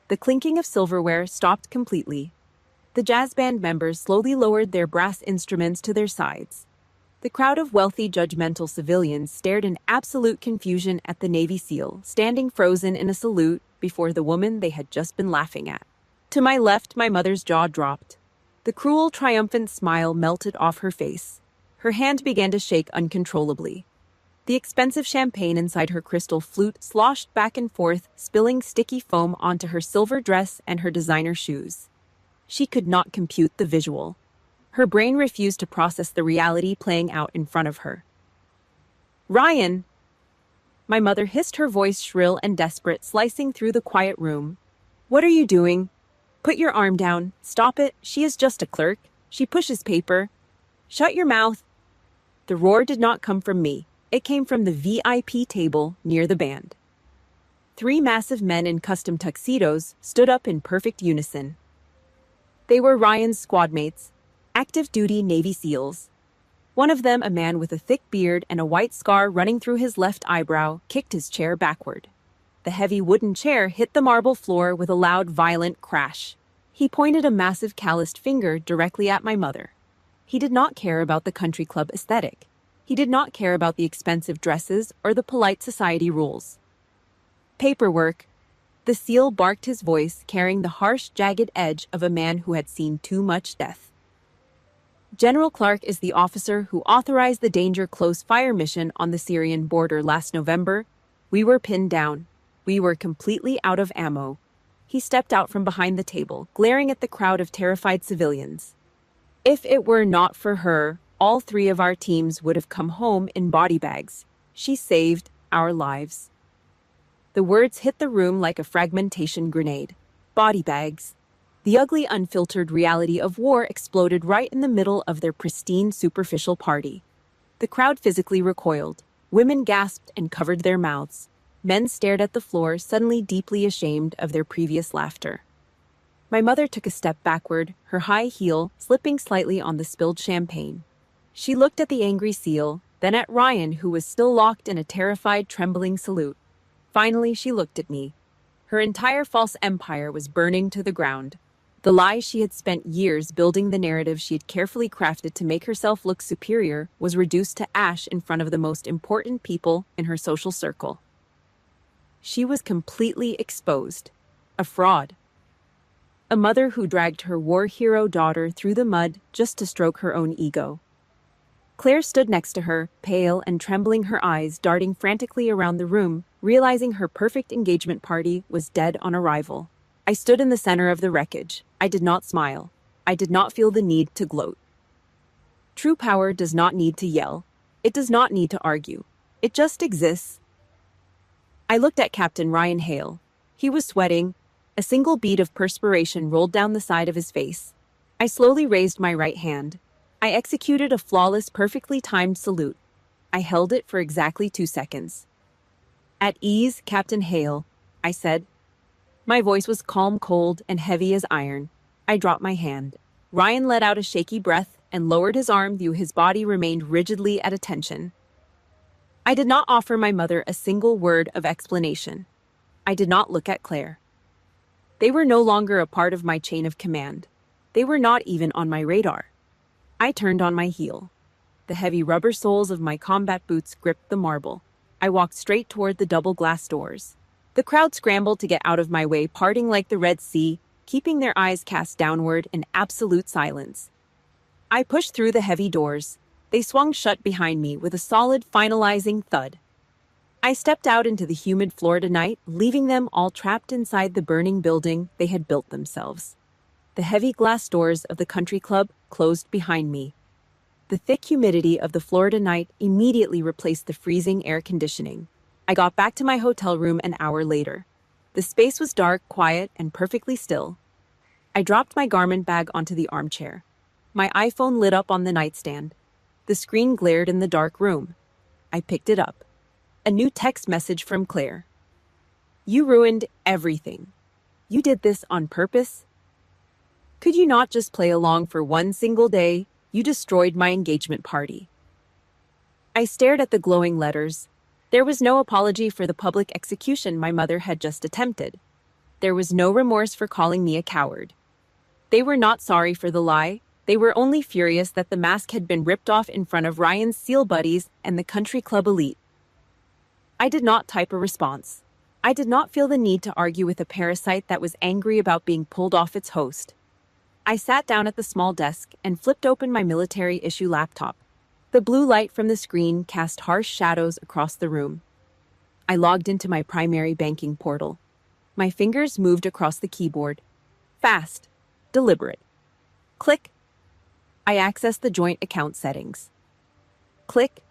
The clinking of silverware stopped completely. The jazz band members slowly lowered their brass instruments to their sides. The crowd of wealthy, judgmental civilians stared in absolute confusion at the Navy SEAL, standing frozen in a salute before the woman they had just been laughing at. To my left, my mother's jaw dropped. The cruel, triumphant smile melted off her face. Her hand began to shake uncontrollably. The expensive champagne inside her crystal flute sloshed back and forth, spilling sticky foam onto her silver dress and her designer shoes. She could not compute the visual. Her brain refused to process the reality playing out in front of her. "Ryan!" My mother hissed, her voice shrill and desperate, slicing through the quiet room. "What are you doing? Put your arm down. Stop it. She is just a clerk. She pushes paper. Shut your mouth." The roar did not come from me. It came from the VIP table near the band. 3 massive men in custom tuxedos stood up in perfect unison. They were Ryan's squad mates, active-duty Navy SEALs. One of them, a man with a thick beard and a white scar running through his left eyebrow, kicked his chair backward. The heavy wooden chair hit the marble floor with a loud, violent crash. He pointed a massive calloused finger directly at my mother. He did not care about the country club aesthetic. He did not care about the expensive dresses or the polite society rules. Paperwork. The seal barked, his voice carrying the harsh, jagged edge of a man who had seen too much death. General Clark is the officer who authorized the Danger Close fire mission on the Syrian border last November. We were pinned down. We were completely out of ammo. He stepped out from behind the table, glaring at the crowd of terrified civilians. If it were not for her, all three of our teams would have come home in body bags. She saved our lives. The words hit the room like a fragmentation grenade. Body bags. The ugly, unfiltered reality of war exploded right in the middle of their pristine, superficial party. The crowd physically recoiled. Women gasped and covered their mouths. Men stared at the floor, suddenly deeply ashamed of their previous laughter. My mother took a step backward, her high heel slipping slightly on the spilled champagne. She looked at the angry seal, then at Ryan, who was still locked in a terrified, trembling salute. Finally, she looked at me. Her entire false empire was burning to the ground. The lie she had spent years building, the narrative she had carefully crafted to make herself look superior, was reduced to ash in front of the most important people in her social circle. She was completely exposed. A fraud. A mother who dragged her war hero daughter through the mud just to stroke her own ego. Claire stood next to her, pale and trembling, her eyes darting frantically around the room, realizing her perfect engagement party was dead on arrival. I stood in the center of the wreckage. I did not smile. I did not feel the need to gloat. True power does not need to yell. It does not need to argue. It just exists. I looked at Captain Ryan Hale. He was sweating. A single bead of perspiration rolled down the side of his face. I slowly raised my right hand. I executed a flawless, perfectly timed salute. I held it for exactly 2 seconds. "At ease, Captain Hale," I said. My voice was calm, cold, and heavy as iron. I dropped my hand. Ryan let out a shaky breath and lowered his arm, though his body remained rigidly at attention. I did not offer my mother a single word of explanation. I did not look at Claire. They were no longer a part of my chain of command. They were not even on my radar. I turned on my heel. The heavy rubber soles of my combat boots gripped the marble. I walked straight toward the double glass doors. The crowd scrambled to get out of my way, parting like the Red Sea, keeping their eyes cast downward in absolute silence. I pushed through the heavy doors. They swung shut behind me with a solid, finalizing thud. I stepped out into the humid Florida night, leaving them all trapped inside the burning building they had built themselves. The heavy glass doors of the country club closed behind me. The thick humidity of the Florida night immediately replaced the freezing air conditioning. I got back to my hotel room an hour later. The space was dark, quiet, and perfectly still. I dropped my garment bag onto the armchair. My iPhone lit up on the nightstand. The screen glared in the dark room. I picked it up. A new text message from Claire. "You ruined everything. You did this on purpose? Could you not just play along for one single day? You destroyed my engagement party." I stared at the glowing letters. There was no apology for the public execution my mother had just attempted. There was no remorse for calling me a coward. They were not sorry for the lie. They were only furious that the mask had been ripped off in front of Ryan's SEAL buddies and the country club elite. I did not type a response. I did not feel the need to argue with a parasite that was angry about being pulled off its host. I sat down at the small desk and flipped open my military-issue laptop. The blue light from the screen cast harsh shadows across the room. I logged into my primary banking portal. My fingers moved across the keyboard. Fast, deliberate. Click. I accessed the joint account settings. Click.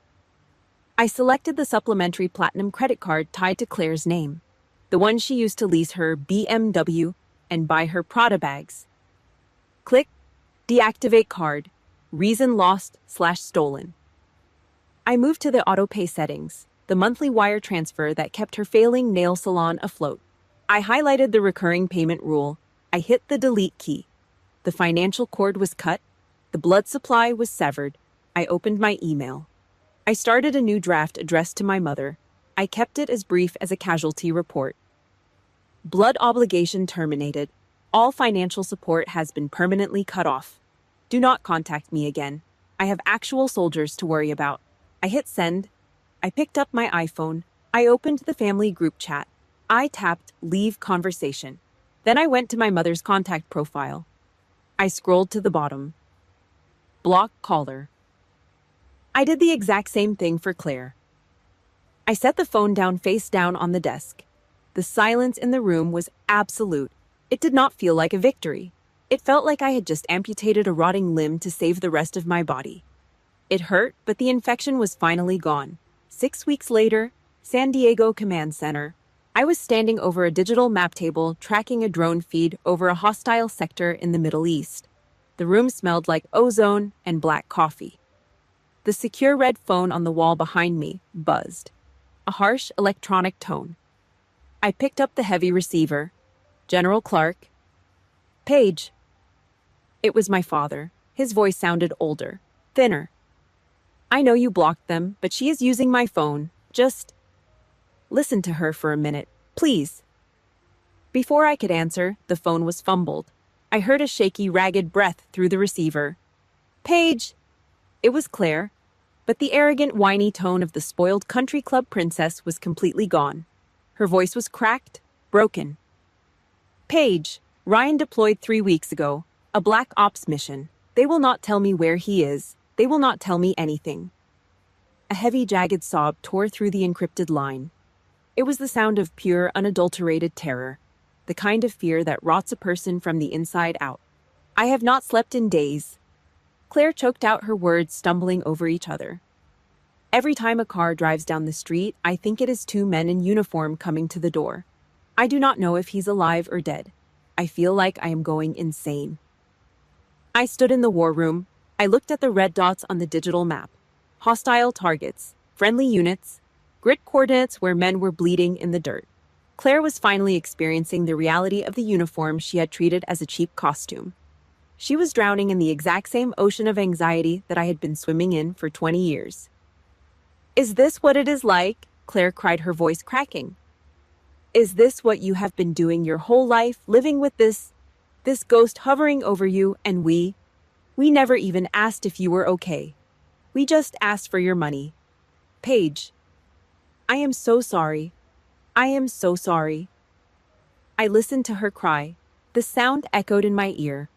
I selected the supplementary platinum credit card tied to Claire's name, the one she used to lease her BMW and buy her Prada bags. Click. Deactivate card. Reason lost/stolen. I moved to the autopay settings, the monthly wire transfer that kept her failing nail salon afloat. I highlighted the recurring payment rule. I hit the delete key. The financial cord was cut. The blood supply was severed. I opened my email. I started a new draft addressed to my mother. I kept it as brief as a casualty report. Blood obligation terminated. All financial support has been permanently cut off. Do not contact me again. I have actual soldiers to worry about. I hit send. I picked up my iPhone. I opened the family group chat. I tapped leave conversation. Then I went to my mother's contact profile. I scrolled to the bottom. Block caller. I did the exact same thing for Claire. I set the phone down face down on the desk. The silence in the room was absolute. It did not feel like a victory. It felt like I had just amputated a rotting limb to save the rest of my body. It hurt, but the infection was finally gone. 6 weeks later, San Diego Command Center. I was standing over a digital map table tracking a drone feed over a hostile sector in the Middle East. The room smelled like ozone and black coffee. The secure red phone on the wall behind me buzzed. A harsh electronic tone. I picked up the heavy receiver. General Clark. Page. It was my father. His voice sounded older, thinner. I know you blocked them, but she is using my phone. Just listen to her for a minute, please. Before I could answer, the phone was fumbled. I heard a shaky, ragged breath through the receiver. Paige! It was Claire, but the arrogant, whiny tone of the spoiled country club princess was completely gone. Her voice was cracked, broken. Paige, Ryan deployed 3 weeks ago. A Black Ops mission. They will not tell me where he is. They will not tell me anything. A heavy, jagged sob tore through the encrypted line. It was the sound of pure, unadulterated terror, the kind of fear that rots a person from the inside out. I have not slept in days. Claire choked out her words, stumbling over each other. Every time a car drives down the street, I think it is 2 men in uniform coming to the door. I do not know if he's alive or dead. I feel like I am going insane. I stood in the war room. I looked at the red dots on the digital map. Hostile targets, friendly units, grid coordinates where men were bleeding in the dirt. Claire was finally experiencing the reality of the uniform she had treated as a cheap costume. She was drowning in the exact same ocean of anxiety that I had been swimming in for 20 years. Is this what it is like? Claire cried, her voice cracking. Is this what you have been doing your whole life, living with this ghost hovering over you, and we never even asked if you were okay. We just asked for your money. Paige. I am so sorry. I am so sorry. I listened to her cry. The sound echoed in my ear.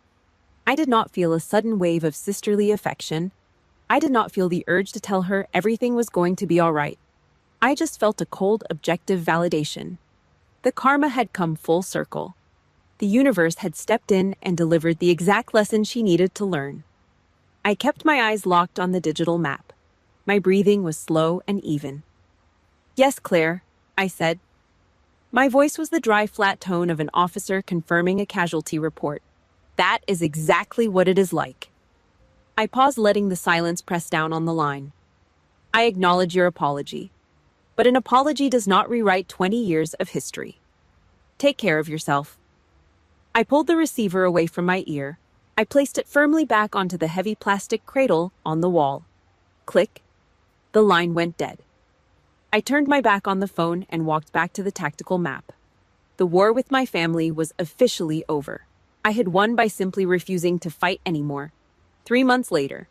I did not feel a sudden wave of sisterly affection. I did not feel the urge to tell her everything was going to be all right. I just felt a cold, objective validation. The karma had come full circle. The universe had stepped in and delivered the exact lesson she needed to learn. I kept my eyes locked on the digital map. My breathing was slow and even. Yes, Claire, I said. My voice was the dry, flat tone of an officer confirming a casualty report. That is exactly what it is like. I paused, letting the silence press down on the line. I acknowledge your apology. But an apology does not rewrite 20 years of history. Take care of yourself. I pulled the receiver away from my ear. I placed it firmly back onto the heavy plastic cradle on the wall. Click. The line went dead. I turned my back on the phone and walked back to the tactical map. The war with my family was officially over. I had won by simply refusing to fight anymore. 3 months later,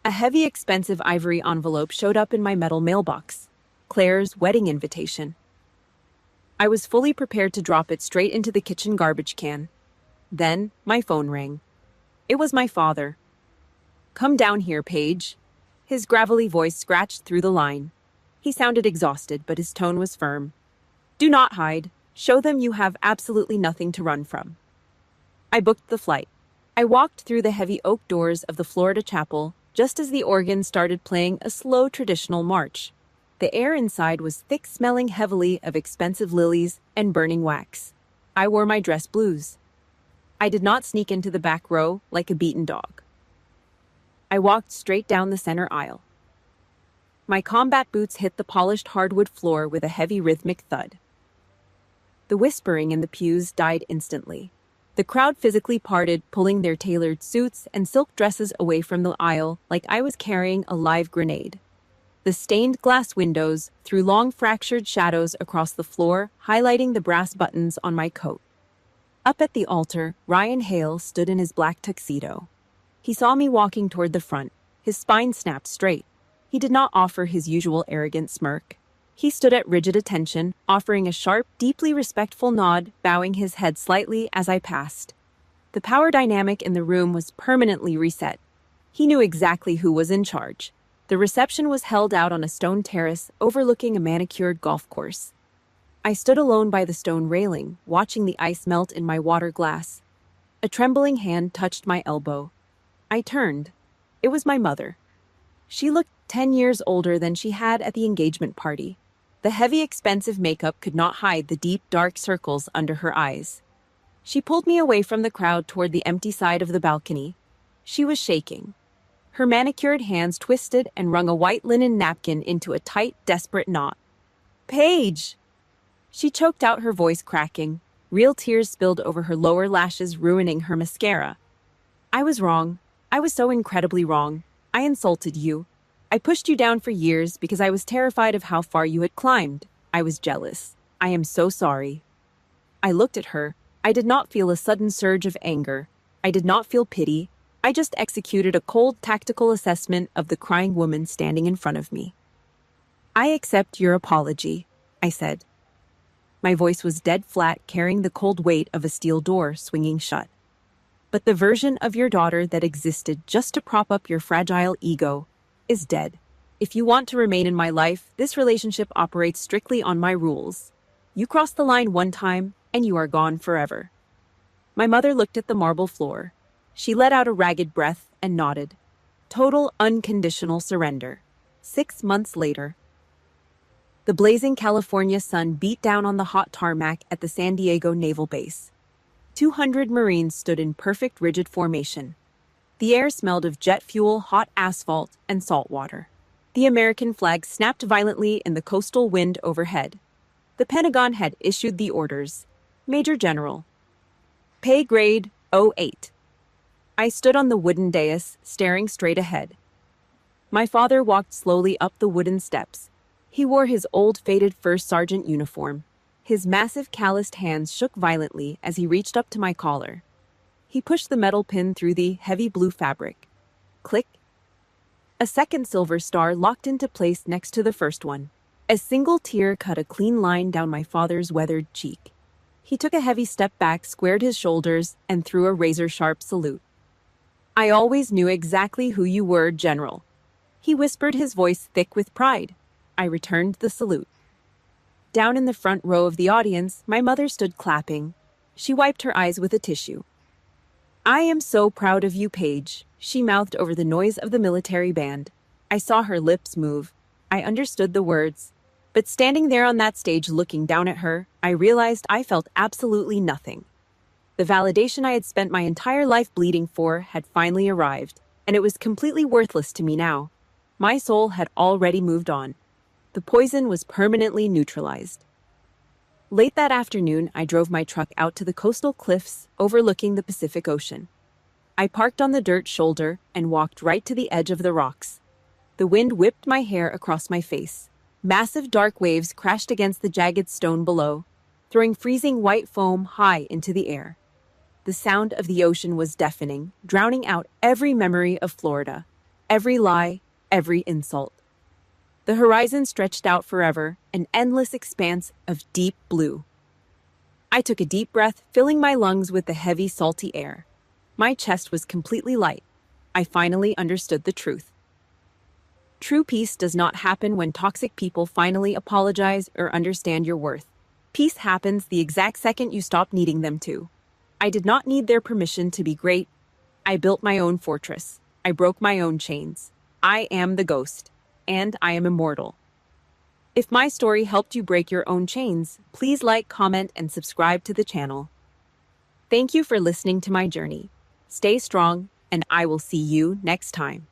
a heavy, expensive ivory envelope showed up in my metal mailbox. Claire's wedding invitation. I was fully prepared to drop it straight into the kitchen garbage can. Then my phone rang. It was my father. Come down here, Paige. His gravelly voice scratched through the line. He sounded exhausted, but his tone was firm. Do not hide. Show them you have absolutely nothing to run from. I booked the flight. I walked through the heavy oak doors of the Florida chapel just as the organ started playing a slow traditional march. The air inside was thick, smelling heavily of expensive lilies and burning wax. I wore my dress blues. I did not sneak into the back row like a beaten dog. I walked straight down the center aisle. My combat boots hit the polished hardwood floor with a heavy rhythmic thud. The whispering in the pews died instantly. The crowd physically parted, pulling their tailored suits and silk dresses away from the aisle like I was carrying a live grenade. The stained glass windows threw long fractured shadows across the floor, highlighting the brass buttons on my coat. Up at the altar, Ryan Hale stood in his black tuxedo. He saw me walking toward the front. His spine snapped straight. He did not offer his usual arrogant smirk. He stood at rigid attention, offering a sharp, deeply respectful nod, bowing his head slightly as I passed. The power dynamic in the room was permanently reset. He knew exactly who was in charge. The reception was held out on a stone terrace overlooking a manicured golf course. I stood alone by the stone railing, watching the ice melt in my water glass. A trembling hand touched my elbow. I turned. It was my mother. She looked 10 years older than she had at the engagement party. The heavy, expensive makeup could not hide the deep, dark circles under her eyes. She pulled me away from the crowd toward the empty side of the balcony. She was shaking. Her manicured hands twisted and wrung a white linen napkin into a tight, desperate knot. "Paige!" She choked out, her voice cracking. Real tears spilled over her lower lashes, ruining her mascara. "I was wrong. I was so incredibly wrong. I insulted you. I pushed you down for years because I was terrified of how far you had climbed. I was jealous. I am so sorry." I looked at her. I did not feel a sudden surge of anger. I did not feel pity. I just executed a cold, tactical assessment of the crying woman standing in front of me. "I accept your apology," I said. My voice was dead flat, carrying the cold weight of a steel door swinging shut. "But the version of your daughter that existed just to prop up your fragile ego is dead. If you want to remain in my life, this relationship operates strictly on my rules. You cross the line one time, and you are gone forever." My mother looked at the marble floor. She let out a ragged breath and nodded. Total, unconditional surrender. 6 months later. The blazing California sun beat down on the hot tarmac at the San Diego Naval Base. 200 Marines stood in perfect rigid formation. The air smelled of jet fuel, hot asphalt, and salt water. The American flag snapped violently in the coastal wind overhead. The Pentagon had issued the orders. Major General. Pay grade 08. I stood on the wooden dais, staring straight ahead. My father walked slowly up the wooden steps. He wore his old, faded first sergeant uniform. His massive, calloused hands shook violently as he reached up to my collar. He pushed the metal pin through the heavy blue fabric. Click. A second silver star locked into place next to the first one. A single tear cut a clean line down my father's weathered cheek. He took a heavy step back, squared his shoulders, and threw a razor-sharp salute. "I always knew exactly who you were, General." He whispered, his voice thick with pride. I returned the salute. Down in the front row of the audience, my mother stood clapping. She wiped her eyes with a tissue. "I am so proud of you, Paige," she mouthed over the noise of the military band. I saw her lips move. I understood the words. But standing there on that stage looking down at her, I realized I felt absolutely nothing. The validation I had spent my entire life bleeding for had finally arrived, and it was completely worthless to me now. My soul had already moved on. The poison was permanently neutralized. Late that afternoon, I drove my truck out to the coastal cliffs overlooking the Pacific Ocean. I parked on the dirt shoulder and walked right to the edge of the rocks. The wind whipped my hair across my face. Massive dark waves crashed against the jagged stone below, throwing freezing white foam high into the air. The sound of the ocean was deafening, drowning out every memory of Florida, every lie, every insult. The horizon stretched out forever, an endless expanse of deep blue. I took a deep breath, filling my lungs with the heavy, salty air. My chest was completely light. I finally understood the truth. True peace does not happen when toxic people finally apologize or understand your worth. Peace happens the exact second you stop needing them to. I did not need their permission to be great. I built my own fortress. I broke my own chains. I am the ghost, and I am immortal. If my story helped you break your own chains, please like, comment, and subscribe to the channel. Thank you for listening to my journey. Stay strong, and I will see you next time.